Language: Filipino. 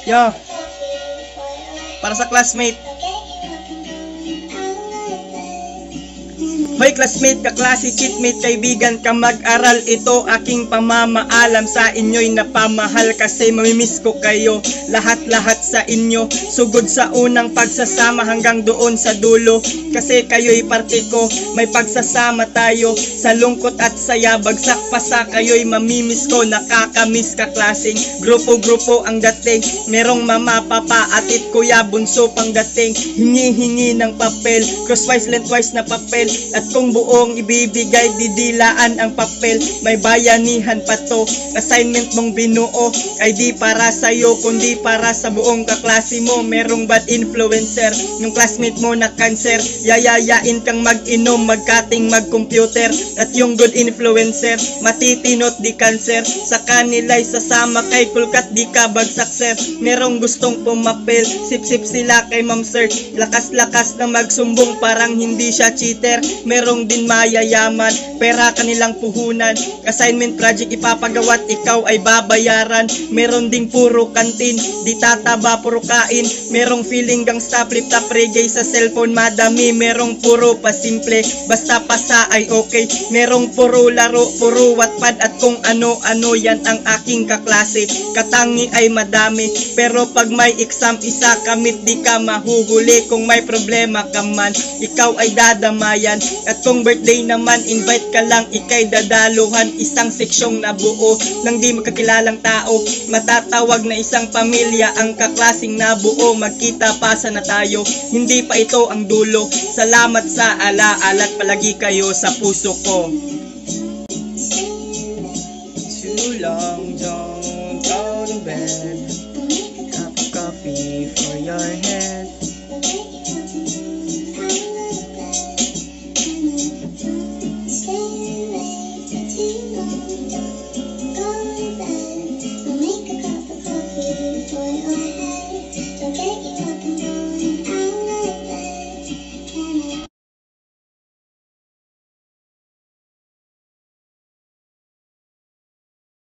Yo, para sa classmate. Hoy classmate, kaklase, chitmate, kaibigan ka mag-aral. Ito aking pamamaalam sa inyo'y napamahal, kasi mamimiss ko kayo lahat-lahat sa inyo. Sugod sa unang pagsasama hanggang doon sa dulo, kasi kayo'y parte ko, may pagsasama tayo sa lungkot at saya. Bagsak pa sa kayo'y mamimiss ko, nakakamiss kaklaseng. Grupo-grupo ang dating, merong mama, papa, atit, kuya, bunso pang dating. Hingi-hingi ng papel, crosswise, lengthwise na papel. At kung buong ibibigay, didilaan ang papel. May bayanihan pa to, assignment mong binuo ay di para sa'yo, kundi para sa buong kaklase mo. Merong bad influencer, yung classmate mo na cancer. Yayayain kang mag-inom, magkating, mag-computer. At yung good influencer, matitinot di cancer. Sa kanila'y sasama kay kulkat, di ka bagsak sir. Merong gustong pumapel, sip-sip sila kay ma'am sir. Lakas-lakas na magsumbong, parang hindi siya cheater. Merong din mayayaman, pera kanilang puhunan. Assignment project ipapagawa't ikaw ay babayaran. Meron ding puro kantin, di tataba puro kain. Merong feeling gangsta, flip top reggae sa cellphone madami. Merong puro pasimple, basta pasa ay okay. Merong puro laro, puro Wattpad at kung ano-ano, yan ang aking kaklase. Katangi ay madami, pero pag may exam isa kamit, di ka mahuhuli. Kung may problema ka man, ikaw ay dadamayan. At kung birthday naman, invite ka lang, ikay dadaluhan. Isang seksyong nabuo ng di magkakilalang tao. Matatawag na isang pamilya ang kaklaseng nabuo. Magkita pa sana tayo, hindi pa ito ang dulo. Salamat sa alaala at palagi kayo sa puso ko. Too long, don't go to bed. Cup of coffee for your head.